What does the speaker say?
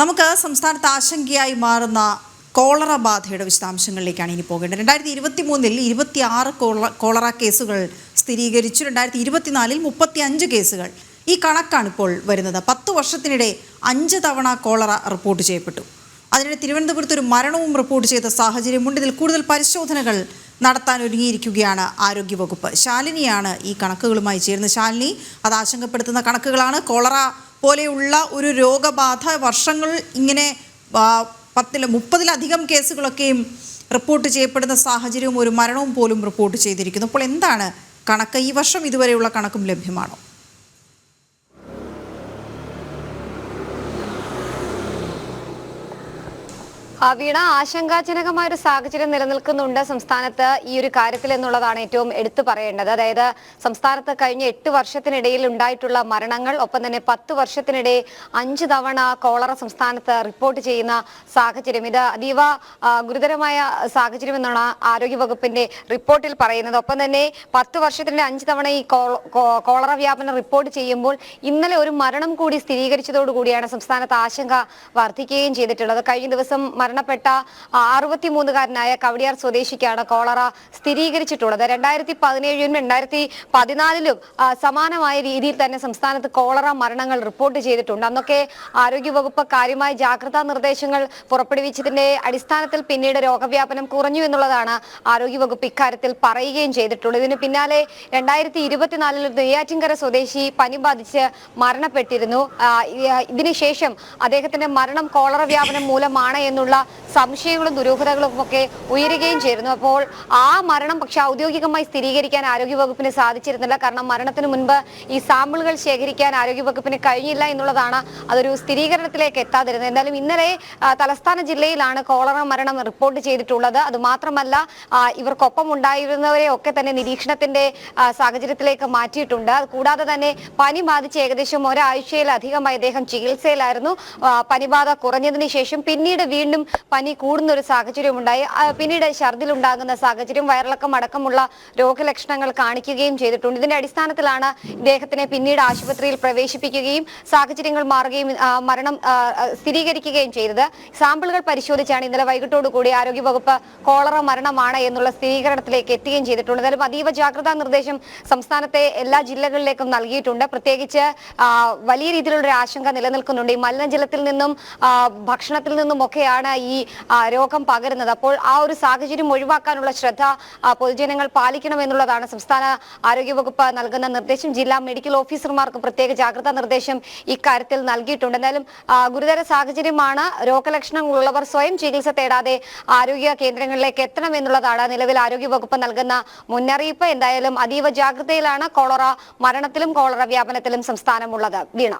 നമുക്ക് സംസ്ഥാനത്ത് ആശങ്കയായി മാറുന്ന കോളറ ബാധയുടെ വിശദാംശങ്ങളിലേക്കാണ് ഇനി പോകേണ്ടത്. 2023 26 കോളറ കേസുകൾ സ്ഥിരീകരിച്ചു. 2024 35 കേസുകൾ. ഈ കണക്കാണ് ഇപ്പോൾ വരുന്നത്. 10 വർഷത്തിനിടെ 5 തവണ കോളറ റിപ്പോർട്ട് ചെയ്യപ്പെട്ടു. അതിനിടെ തിരുവനന്തപുരത്ത് ഒരു മരണവും റിപ്പോർട്ട് ചെയ്ത സാഹചര്യമുണ്ട്. ഇതിൽ കൂടുതൽ പരിശോധനകൾ നടത്താൻ ഒരുങ്ങിയിരിക്കുകയാണ് ആരോഗ്യവകുപ്പ്. ശാലിനിയാണ് ഈ കണക്കുകളുമായി ചേരുന്നത്. ശാലിനി, അത് ആശങ്കപ്പെടുത്തുന്ന കണക്കുകളാണ്. കോളറ പോലെയുള്ള ഒരു രോഗബാധ വർഷങ്ങൾ ഇങ്ങനെ 30-ലധികം കേസുകളൊക്കെയും റിപ്പോർട്ട് ചെയ്യപ്പെടുന്ന സാഹചര്യവും ഒരു മരണവും പോലും റിപ്പോർട്ട് ചെയ്തിരിക്കുന്നു. അപ്പോൾ എന്താണ് കണക്ക്? ഈ വർഷം ഇതുവരെയുള്ള കണക്കും ലഭ്യമാണോ? വീണ, ആശങ്കാജനകമായ ഒരു സാഹചര്യം നിലനിൽക്കുന്നുണ്ട് സംസ്ഥാനത്ത് ഈ ഒരു കാര്യത്തിൽ എന്നുള്ളതാണ് ഏറ്റവും എടുത്തു പറയേണ്ടത്. അതായത് സംസ്ഥാനത്ത് കഴിഞ്ഞ 8 വർഷത്തിനിടയിൽ ഉണ്ടായിട്ടുള്ള മരണങ്ങൾ, ഒപ്പം തന്നെ 10 വർഷത്തിനിടെ 5 തവണ കോളറ സംസ്ഥാനത്ത് റിപ്പോർട്ട് ചെയ്യുന്ന സാഹചര്യം, ഇത് അതീവ ഗുരുതരമായ സാഹചര്യം എന്നാണ് ആരോഗ്യവകുപ്പിന്റെ റിപ്പോർട്ടിൽ പറയുന്നത്. ഒപ്പം തന്നെ 10 വർഷത്തിനിടെ 5 തവണ ഈ കോളറ വ്യാപനം റിപ്പോർട്ട് ചെയ്യുമ്പോൾ ഇന്നലെ ഒരു മരണം കൂടി സ്ഥിരീകരിച്ചതോടുകൂടിയാണ് സംസ്ഥാനത്ത് ആശങ്ക വർദ്ധിക്കുകയും ചെയ്തിട്ടുള്ളത്. കഴിഞ്ഞ ദിവസം മരണപ്പെട്ട 63-കാരനായ കവടിയാർ സ്വദേശിക്കാണ് കോളറ സ്ഥിരീകരിച്ചിട്ടുള്ളത്. 2017-ലും 2014-ലും സമാനമായ രീതിയിൽ തന്നെ സംസ്ഥാനത്ത് കോളറ മരണങ്ങൾ റിപ്പോർട്ട് ചെയ്തിട്ടുണ്ട്. അന്നൊക്കെ ആരോഗ്യവകുപ്പ് കാര്യമായ ജാഗ്രതാ നിർദ്ദേശങ്ങൾ പുറപ്പെടുവിച്ചതിന്റെ അടിസ്ഥാനത്തിൽ പിന്നീട് രോഗവ്യാപനം കുറഞ്ഞു എന്നുള്ളതാണ് ആരോഗ്യവകുപ്പ് ഇക്കാര്യത്തിൽ പറയുകയും ചെയ്തിട്ടുള്ളത്. ഇതിന് പിന്നാലെ 2024-ൽ നെയ്യാറ്റിൻകര സ്വദേശി പനി ബാധിച്ച് മരണപ്പെട്ടിരുന്നു. ഇതിനുശേഷം അദ്ദേഹത്തിന്റെ മരണം കോളറ വ്യാപനം മൂലമാണ് എന്നുള്ള സംശയങ്ങളും ദുരൂഹതകളും ഒക്കെ ഉയരുകയും ചെയ്തിരുന്നു. അപ്പോൾ ആ മരണം പക്ഷെ ഔദ്യോഗികമായി സ്ഥിരീകരിക്കാൻ ആരോഗ്യവകുപ്പിന് സാധിച്ചിരുന്നില്ല. കാരണം മരണത്തിന് മുൻപ് ഈ സാമ്പിളുകൾ ശേഖരിക്കാൻ ആരോഗ്യവകുപ്പിന് കഴിഞ്ഞില്ല എന്നുള്ളതാണ് അതൊരു സ്ഥിരീകരണത്തിലേക്ക് എത്താതിരുന്നത്. എന്തായാലും ഇന്നലെ തലസ്ഥാന ജില്ലയിലാണ് കോളറ മരണം റിപ്പോർട്ട് ചെയ്തിട്ടുള്ളത്. അത് മാത്രമല്ല, ഇവർക്കൊപ്പം ഉണ്ടായിരുന്നവരെ ഒക്കെ തന്നെ നിരീക്ഷണത്തിന്റെ സാഹചര്യത്തിലേക്ക് മാറ്റിയിട്ടുണ്ട്. കൂടാതെ തന്നെ പനി ബാധിച്ച് ഏകദേശം ഒരാഴ്ചയിലധികമായി അദ്ദേഹം ചികിത്സയിലായിരുന്നു. പനിബാധ കുറഞ്ഞതിന് ശേഷം പിന്നീട് വീണ്ടും പനി കൂടുന്ന ഒരു സാഹചര്യം ഉണ്ടായി. പിന്നീട് ഛർദിലുണ്ടാകുന്ന സാഹചര്യം, വയറിളക്കം അടക്കമുള്ള രോഗലക്ഷണങ്ങൾ കാണിക്കുകയും ചെയ്തിട്ടുണ്ട്. ഇതിന്റെ അടിസ്ഥാനത്തിലാണ് ഇദ്ദേഹത്തിനെ പിന്നീട് ആശുപത്രിയിൽ പ്രവേശിപ്പിക്കുകയും സാഹചര്യങ്ങൾ മാറുകയും മരണം സ്ഥിരീകരിക്കുകയും ചെയ്തത്. സാമ്പിളുകൾ പരിശോധിച്ചാണ് ഇന്നലെ വൈകിട്ടോടുകൂടി ആരോഗ്യവകുപ്പ് കോളറ മരണമാണ് എന്നുള്ള സ്ഥിരീകരണത്തിലേക്ക് എത്തുകയും ചെയ്തിട്ടുണ്ട്. എന്തായാലും അതീവ ജാഗ്രതാ നിർദ്ദേശം സംസ്ഥാനത്തെ എല്ലാ ജില്ലകളിലേക്കും നൽകിയിട്ടുണ്ട്. പ്രത്യേകിച്ച് വലിയ രീതിയിലുള്ള ഒരു ആശങ്ക നിലനിൽക്കുന്നുണ്ട്. ഈ മലിനജലത്തിൽ നിന്നും ഭക്ഷണത്തിൽ നിന്നും ഒക്കെയാണ് ഈ രോഗം പകരുന്നത്. അപ്പോൾ ആ ഒരു സാഹചര്യം ഒഴിവാക്കാനുള്ള ശ്രദ്ധ പൊതുജനങ്ങൾ പാലിക്കണമെന്നുള്ളതാണ് സംസ്ഥാന ആരോഗ്യവകുപ്പ് നൽകുന്ന നിർദ്ദേശം. ജില്ലാ മെഡിക്കൽ ഓഫീസർമാർക്ക് പ്രത്യേക ജാഗ്രതാ നിർദ്ദേശം ഇക്കാര്യത്തിൽ നൽകിയിട്ടുണ്ട്. എന്തായാലും ഗുരുതര സാഹചര്യമാണ്. രോഗലക്ഷണങ്ങൾ ഉള്ളവർ സ്വയം ചികിത്സ തേടാതെ ആരോഗ്യ കേന്ദ്രങ്ങളിലേക്ക് എത്തണം എന്നുള്ളതാണ് നിലവിൽ ആരോഗ്യവകുപ്പ് നൽകുന്ന മുന്നറിയിപ്പ്. എന്തായാലും അതീവ ജാഗ്രതയിലാണ് കോളറ മരണത്തിലും കോളറ വ്യാപനത്തിലും സംസ്ഥാനമുള്ളത്. വീണ.